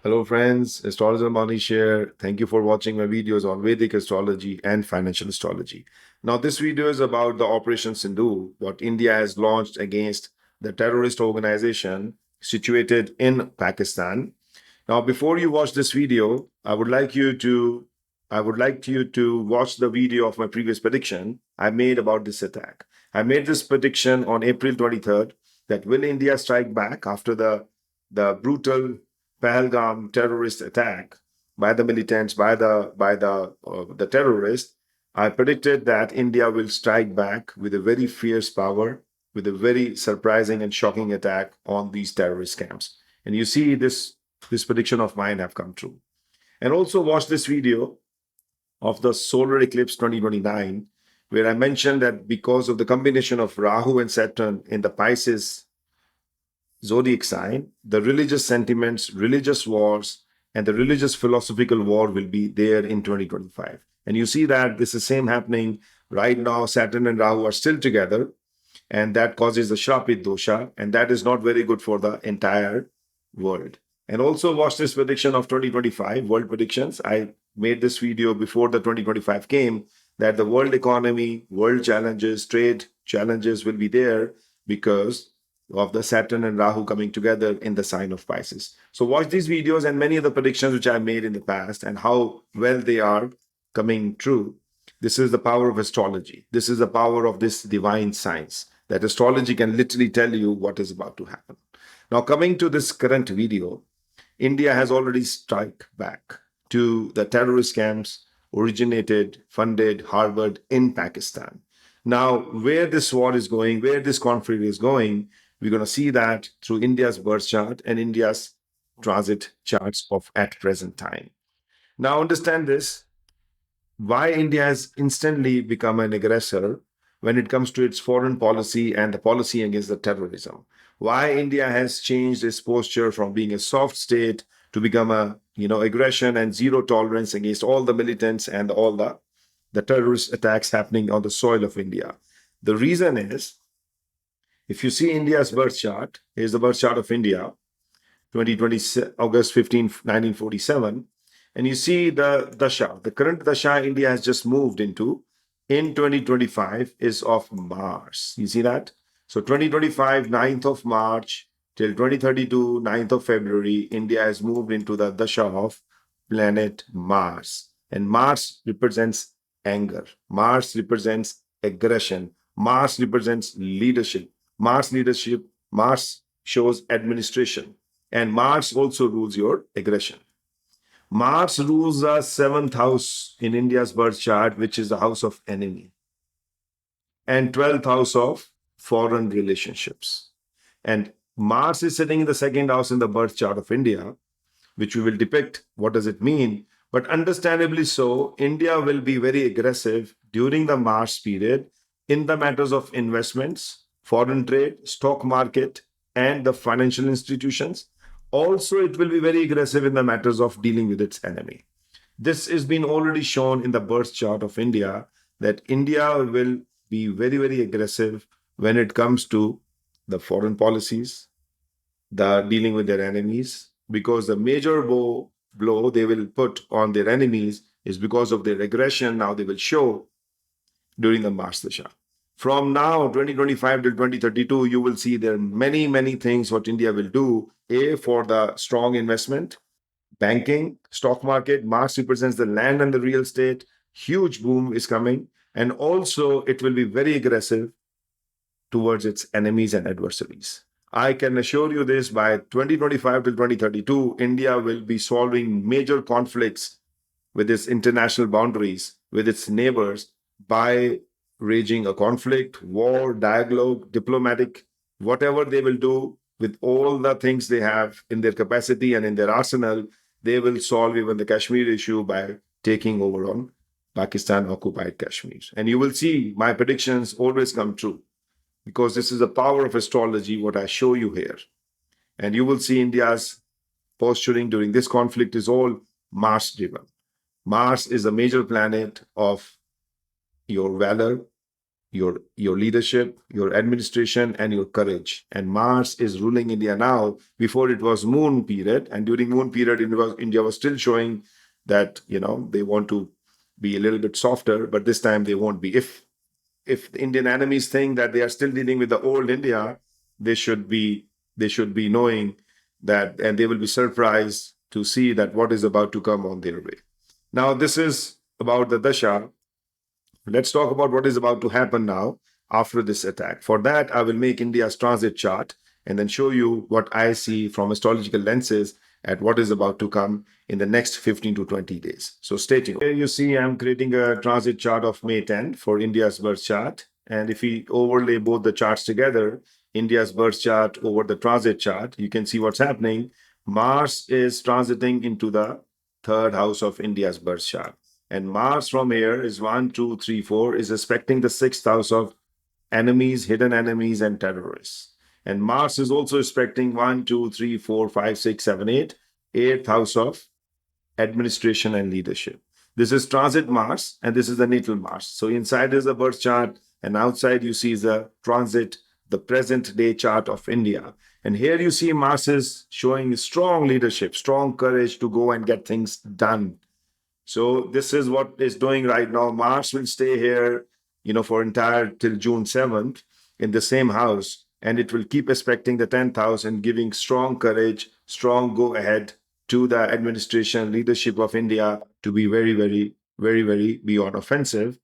Hello friends, Astrologer Mohnish here. Thank you for watching my videos on Vedic astrology and financial astrology. Now this video is about the Operation Sindoor, what India has launched against the terrorist organization situated in Pakistan. Now before you watch this video, I would like you to watch the video of my previous prediction I made about this attack. I made this prediction on April 23rd that will India strike back after the brutal Pahalgam terrorist attack by the militants, by the terrorists. I predicted that India will strike back with a very fierce power, with a very surprising and shocking attack on these terrorist camps. And you see this prediction of mine have come true. And also watch this video of the solar eclipse 2029, where I mentioned that because of the combination of Rahu and Saturn in the Pisces zodiac sign, the religious sentiments, religious wars, and the religious philosophical war will be there in 2025. And you see that this is same happening right now. Saturn and Rahu are still together, and that causes the Shrapit dosha, and that is not very good for the entire world. And also watch this prediction of 2025 world predictions. I made this video before the 2025 came that the world economy, world challenges, trade challenges will be there because of the Saturn and Rahu coming together in the sign of Pisces. So watch these videos and many of the predictions which I made in the past and how well they are coming true. This is the power of astrology. This is the power of this divine science that astrology can literally tell you what is about to happen. Now, coming to this current video, India has already struck back to the terrorist camps originated, funded, harbored in Pakistan. Now, where this war is going, where this conflict is going, we're going to see that through India's birth chart and India's transit charts of at present time. Now, understand this why India has instantly become an aggressor when it comes to its foreign policy and the policy against the terrorism. Why India has changed its posture from being a soft state to become a aggression and zero tolerance against all the militants and all the terrorist attacks happening on the soil of India. The reason is if you see India's birth chart, here's the birth chart of India, 2020 August 15, 1947, and you see the Dasha, the current Dasha India has just moved into in 2025 is of Mars. You see that? So 2025, 9th of March till 2032, 9th of February, India has moved into the Dasha of planet Mars. And Mars represents anger. Mars represents aggression. Mars represents leadership. Mars shows administration. And Mars also rules your aggression. Mars rules the seventh house in India's birth chart, which is the house of enemy, and 12th house of foreign relationships. And Mars is sitting in the second house in the birth chart of India, which we will depict what does it mean. But understandably so, India will be very aggressive during the Mars period in the matters of investments, foreign trade, stock market, and the financial institutions. Also, it will be very aggressive in the matters of dealing with its enemy. This has been already shown in the birth chart of India that India will be very, very aggressive when it comes to the foreign policies, the dealing with their enemies, because the major blow they will put on their enemies is because of their aggression. Now they will show during the Mars Dasha. From now, 2025 till 2032, you will see there are many, many things what India will do. A, for the strong investment, banking, stock market. Mars represents the land and the real estate. Huge boom is coming. And also, it will be very aggressive towards its enemies and adversaries. I can assure you this by 2025 till 2032, India will be solving major conflicts with its international boundaries, with its neighbors, by raging a conflict, war, dialogue, diplomatic, whatever they will do with all the things they have in their capacity and in their arsenal, they will solve even the Kashmir issue by taking over on Pakistan occupied Kashmir. And you will see my predictions always come true because this is the power of astrology, what I show you here. And you will see India's posturing during this conflict is all Mars driven. Mars is a major planet of your valor, your leadership, your administration, and your courage. And Mars is ruling India now. Before it was Moon period, and during Moon period, India was still showing that they want to be a little bit softer, but this time they won't be. If the Indian enemies think that they are still dealing with the old India, they should be knowing that, and they will be surprised to see that what is about to come on their way. Now, this is about the Dasha. Let's talk about what is about to happen now after this attack. For that, I will make India's transit chart and then show you what I see from astrological lenses at what is about to come in the next 15 to 20 days. So stay tuned. Here you see I'm creating a transit chart of May 10 for India's birth chart. And if we overlay both the charts together, India's birth chart over the transit chart, you can see what's happening. Mars is transiting into the third house of India's birth chart. And Mars from here is 1, 2, 3, 4, is aspecting the sixth house of enemies, hidden enemies, and terrorists. And Mars is also aspecting 1, 2, 3, 4, 5, 6, 7, 8, eighth house of administration and leadership. This is transit Mars, and this is the natal Mars. So inside is the birth chart, and outside you see the transit, the present day chart of India. And here you see Mars is showing strong leadership, strong courage to go and get things done. So this is what it's doing right now. Mars will stay here, for entire till June 7th in the same house, and it will keep aspecting the 10th house and giving strong courage, strong go ahead to the administration, leadership of India to be very, very, very, very beyond offensive,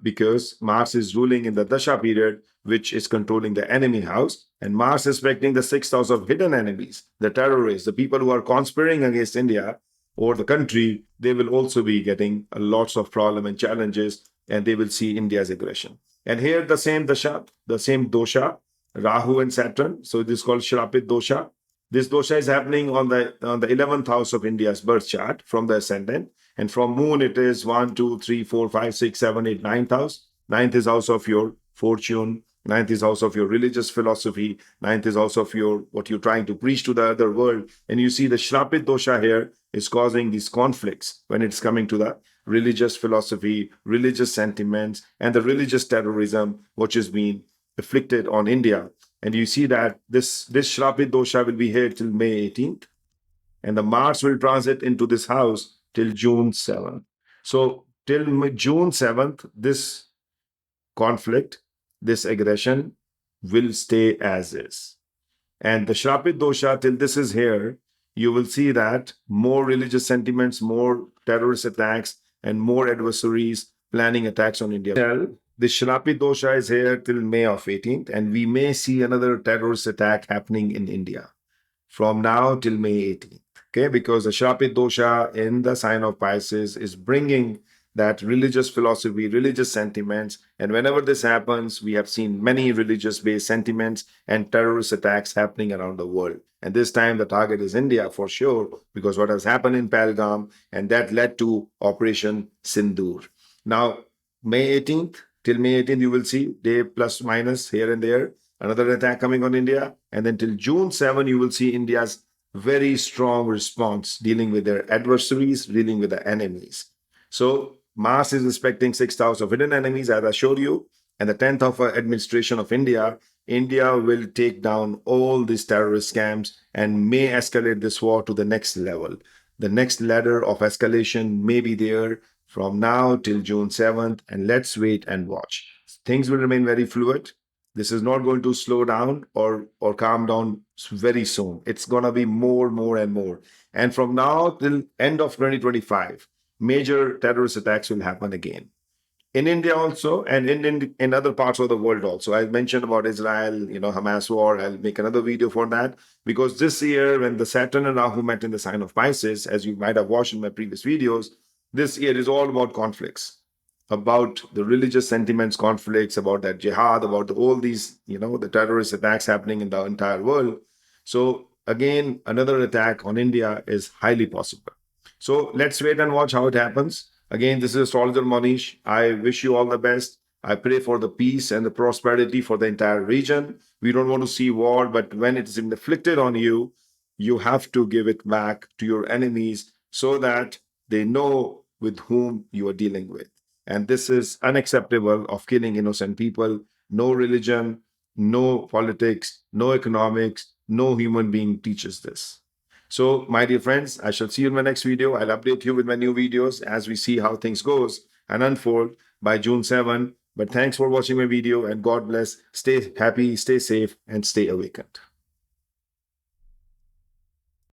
because Mars is ruling in the Dasha period, which is controlling the enemy house, and Mars is aspecting the sixth house of hidden enemies, the terrorists, the people who are conspiring against India or the country. They will also be getting lots of problem and challenges, and they will see India's aggression. And here the same dasha, the same dosha, Rahu and Saturn. So this is called Shrapit dosha. This dosha is happening on the 11th house of India's birth chart from the ascendant. And from Moon, it is 1, 2, 3, 4, 5, 6, 7, 8, 9th house. Ninth is house of your fortune. Ninth is house of your religious philosophy. Ninth is house of your what you're trying to preach to the other world. And you see the Shrapit dosha here is causing these conflicts when it's coming to the religious philosophy, religious sentiments, and the religious terrorism which is being afflicted on India. And you see that this Shrapit dosha will be here till May 18th, and the Mars will transit into this house till June 7th. So till June 7th, this conflict, this aggression will stay as is. And the Shrapit dosha, till this is here, you will see that more religious sentiments, more terrorist attacks, and more adversaries planning attacks on India. The Shrapit dosha is here till May of 18th, and we may see another terrorist attack happening in India from now till May 18th. Okay, because the Shrapit dosha in the sign of Pisces is bringing that religious philosophy, religious sentiments. And whenever this happens, we have seen many religious based sentiments and terrorist attacks happening around the world. And this time the target is India for sure, because what has happened in Pahalgam, and that led to Operation Sindoor. Now, May 18th, till May 18th, you will see day plus minus here and there, another attack coming on India. And then till June 7, you will see India's very strong response dealing with their adversaries, dealing with the enemies. So Mars is respecting sixth house of hidden enemies, as I showed you, and the 10th of administration of India. India will take down all these terrorist scams and may escalate this war to the next level. The next ladder of escalation may be there from now till June 7th, and let's wait and watch. Things will remain very fluid. This is not going to slow down or calm down very soon. It's going to be more and more. And from now till end of 2025, major terrorist attacks will happen again. In India also, and in other parts of the world also. I mentioned about Israel, Hamas war. I'll make another video for that, because this year when the Saturn and Rahu met in the sign of Pisces, as you might have watched in my previous videos, this year is all about conflicts, about the religious sentiments, conflicts, about that jihad, about all these, the terrorist attacks happening in the entire world. So again, another attack on India is highly possible. So let's wait and watch how it happens. Again, this is Astrologer Mohnish. I wish you all the best. I pray for the peace and the prosperity for the entire region. We don't want to see war, but when it is inflicted on you, you have to give it back to your enemies so that they know with whom you are dealing with. And this is unacceptable of killing innocent people. No religion, no politics, no economics, no human being teaches this. So, my dear friends, I shall see you in my next video. I'll update you with my new videos as we see how things goes and unfold by June 7. But thanks for watching my video and God bless. Stay happy, stay safe, and stay awakened.